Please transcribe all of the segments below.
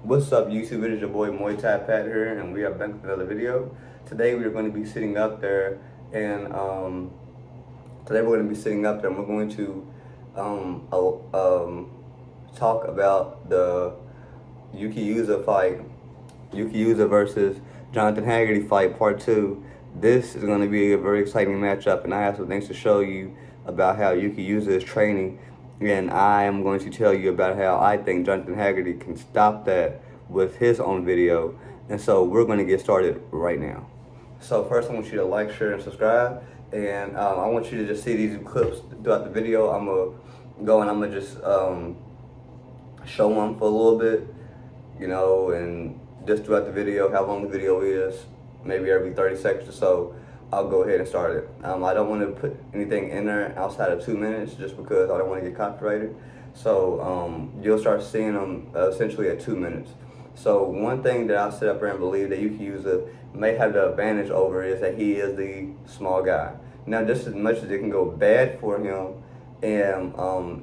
What's up YouTube, it is your boy Muaythai Pat here, and we are back with another video. Today we are going to be sitting up there, and we're going to talk about the Yuki Yoza fight, Yuki Yoza versus Johnathan Haggerty fight, part 2. This is going to be a very exciting matchup, and I have some things to show you about how Yuki Yoza is training. And I am going to tell you about how I think Johnathan Haggerty can stop that with his own video. And so we're going to get started right now. So first I want you to like, share, and subscribe. And I want you to just see these clips throughout the video. I'm going to go and I'm going to just show them for a little bit, you know, and just throughout the video, how long the video is, maybe every 30 seconds or so. I'll go ahead and start it. I don't want to put anything in there outside of 2 minutes just because I don't want to get copyrighted. So you'll start seeing them essentially at 2 minutes. So one thing that I sit up here and believe that Yuki Yoza may have the advantage over is that he is the small guy. Now, just as much as it can go bad for him, and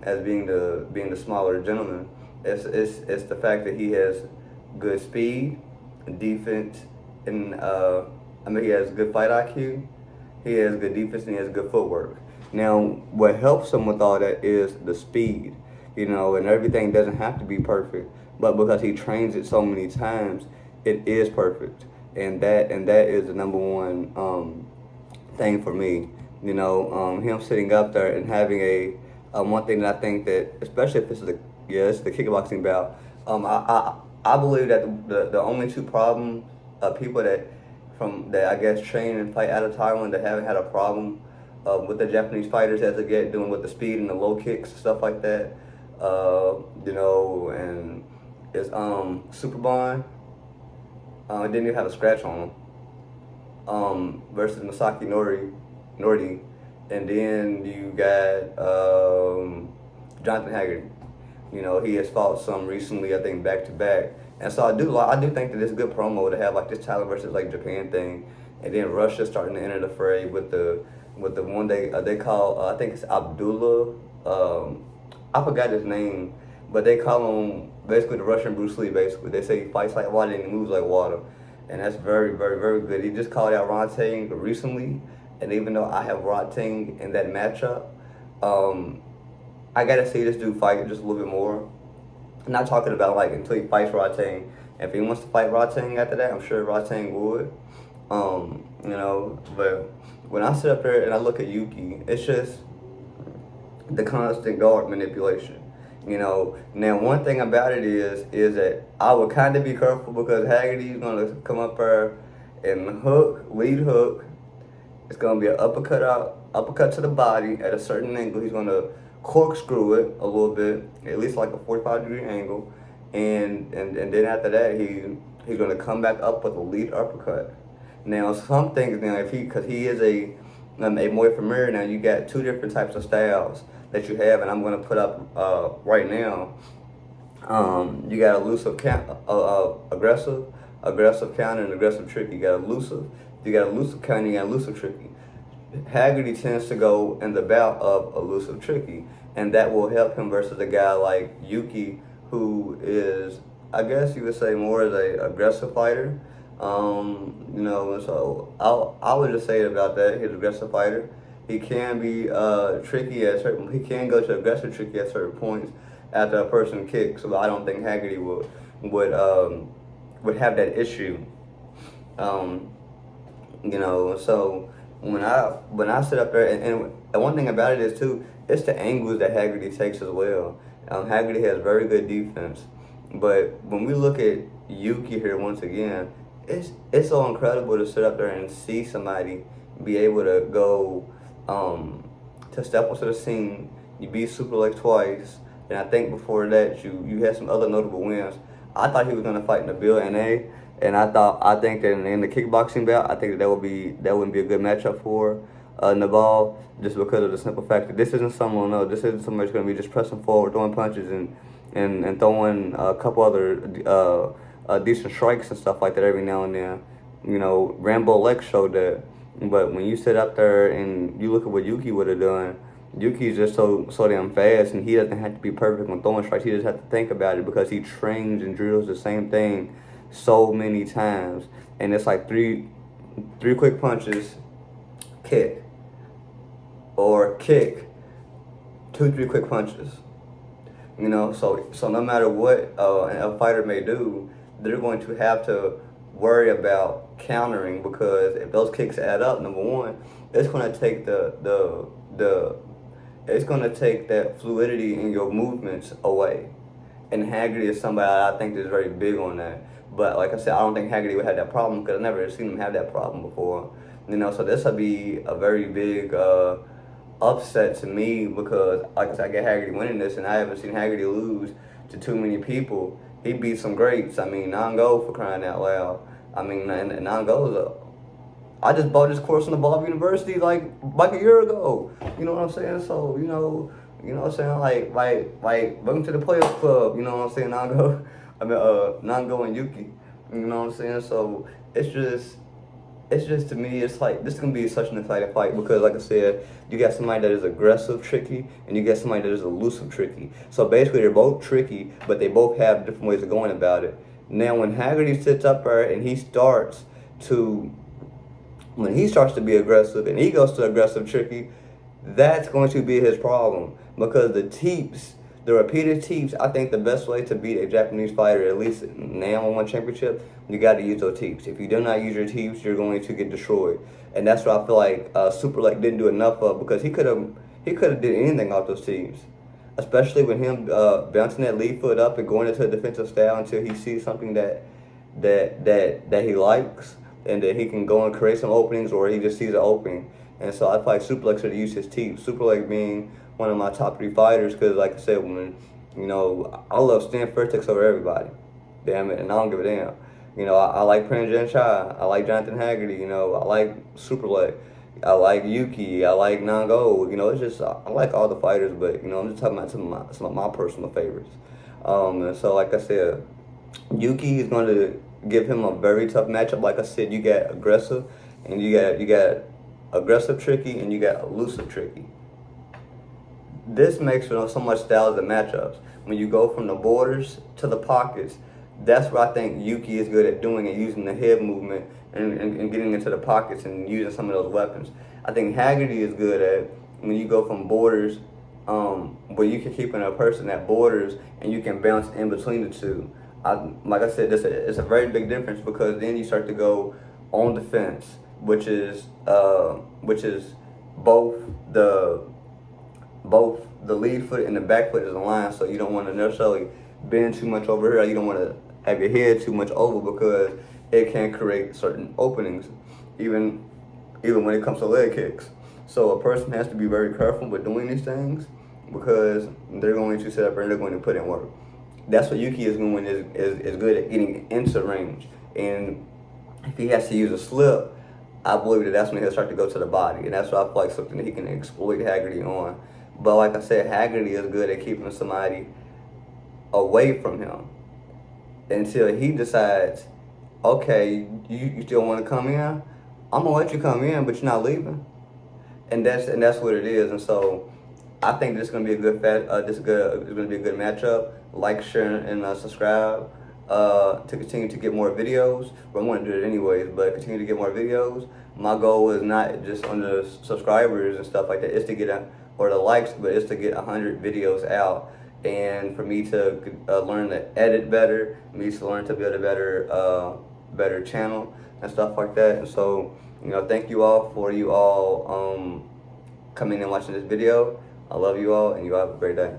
as being the smaller gentleman, it's the fact that he has good speed, defense, and he has good fight IQ, he has good defense, and he has good footwork. Now, what helps him with all that is the speed, you know, and everything doesn't have to be perfect, but because he trains it so many times, it is perfect, and that is the number one thing for me. You know, him sitting up there and having a one thing that I think that, especially if this is the kickboxing bout, I believe that the only two problem people that I guess train and fight out of Thailand that haven't had a problem with the Japanese fighters as they get doing with the speed and the low kicks and stuff like that, you know, and it's Superbond. It didn't even have a scratch on him. Versus Masaki Nordi, and then you got Johnathan Haggerty. You know, he has fought some recently, I think, back to back. And so I do think that it's a good promo to have like this Thailand versus like Japan thing, and then Russia starting to enter the fray with the one they call I think it's Abdullah. I forgot his name, but they call him basically the Russian Bruce Lee. Basically, they say he fights like water and he moves like water, and that's very, very, very good. He just called out Ronting recently, and even though I have Ronting in that matchup, I gotta see this dude fight just a little bit more. I'm not talking about like until he fights Ronting. If he wants to fight Ronting after that, I'm sure Ronting would. You know, but when I sit up there and I look at Yuki, it's just the constant guard manipulation. You know, now one thing about it is that I would kind of be careful because Haggerty's gonna come up there and lead hook. It's gonna be an uppercut to the body at a certain angle. He's gonna corkscrew it a little bit, at least like a 45-degree angle, and then after that he's gonna come back up with a lead uppercut. Now some things, now because he is a Muay Thai, now you got two different types of styles that you have, and I'm gonna put up right now. You got elusive aggressive counter, and aggressive tricky. You got elusive counter, you got elusive tricky. Haggerty tends to go in the bout of elusive tricky, and that will help him versus a guy like Yuki, who is, I guess you would say, more as a aggressive fighter. You know, so I would just say about that. He's an aggressive fighter. He can be tricky at certain. He can go to aggressive tricky at certain points after a person kicks. So I don't think Haggerty would have that issue. You know, so when I sit up there, and one thing about it is too, it's the angles that Haggerty takes as well. Haggerty has very good defense, but when we look at Yuki here once again, it's so incredible to sit up there and see somebody be able to go to step onto the scene. You beat Super League twice, and I think before that you had some other notable wins. I thought he was gonna fight Nabil NA. And I think that in the kickboxing bout, I think that wouldn't be a good matchup for Nabil, just because of the simple fact that this isn't someone else. This isn't somebody who's going to be just pressing forward, throwing punches, and throwing a couple other decent strikes and stuff like that every now and then. You know, Rambo Lex showed that. But when you sit up there and you look at what Yuki would have done, Yuki's just so damn fast, and he doesn't have to be perfect when throwing strikes. He just has to think about it because he trains and drills the same thing so many times. And it's like three quick punches, kick, or kick, 2-3 quick punches. You know, so no matter what a fighter may do, they're going to have to worry about countering, because if those kicks add up, number one, it's going to take it's going to take that fluidity in your movements away. And Haggerty is somebody I think is very big on that. But like I said, I don't think Haggerty would have that problem because I've never seen him have that problem before. You know, so this would be a very big upset to me, because like I said, I get Haggerty winning this, and I haven't seen Haggerty lose to too many people. He beat some greats. I mean, Nango, for crying out loud. I mean, and Nango's I just bought this course in the Bob University like a year ago. You know what I'm saying? So, you know what I'm saying? Like welcome to the Players Club. You know what I'm saying? Nango and Yuki. You know what I'm saying? So it's just to me, it's like this is gonna be such an exciting fight, because like I said, you got somebody that is aggressive, tricky, and you got somebody that is elusive, tricky. So basically, they're both tricky, but they both have different ways of going about it. Now, when Haggerty sits up there and he starts to be aggressive and he goes to aggressive, tricky, that's going to be his problem, because the repeated teeps, I think the best way to beat a Japanese fighter, at least now on one championship, you got to use those teeps. If you do not use your teeps, you're going to get destroyed. And that's what I feel like Superlek didn't do enough of, because he could have did anything off those teeps, especially with him bouncing that lead foot up and going into a defensive style until he sees something that he likes, and that he can go and create some openings, or he just sees an opening. And so I feel like Superlek should have used his teeth. Superlek being one of my top 3 fighters, because like I said, I love Stan Fairtex over everybody. Damn it, and I don't give a damn. You know, I like Pranjan Chai. I like Johnathan Haggerty. You know, I like Superlek. I like Yuki. I like Nango. You know, it's just, I like all the fighters, but, you know, I'm just talking about some of my personal favorites. And so, like I said, Yuki is going to give him a very tough matchup. Like I said, you got aggressive, and you got aggressive, tricky, and you got elusive, tricky. This makes for so much styles of matchups. When you go from the borders to the pockets, that's what I think Yuki is good at doing, and using the head movement and getting into the pockets and using some of those weapons. I think Haggerty is good at when you go from borders, where you can keep in a person at borders and you can bounce in between the two. Like I said, it's a very big difference, because then you start to go on defense, which is both the lead foot and the back foot is aligned, so you don't want to necessarily bend too much over here. You don't want to have your head too much over, because it can create certain openings, even when it comes to leg kicks. So a person has to be very careful with doing these things, because they're going to sit up and they're going to put in work. That's what Yuki is doing, is good at getting into range. And if he has to use a slip, I believe that's when he'll start to go to the body. And that's what I feel like something that he can exploit Haggerty on. But like I said, Haggerty is good at keeping somebody away from him until he decides, okay, you still want to come in? I'm gonna let you come in, but you're not leaving. And that's what it is. And so I think this is gonna be a good it's gonna be a good matchup. Like, share, and subscribe to continue to get more videos. Well, I'm gonna do it anyways, but continue to get more videos. My goal is not just on the subscribers and stuff like that. It's to get or the likes, but it's to get 100 videos out, and for me to learn to edit better, me to learn to build a better channel and stuff like that. And so, thank you all for coming and watching this video. I love you all, and you all have a great day.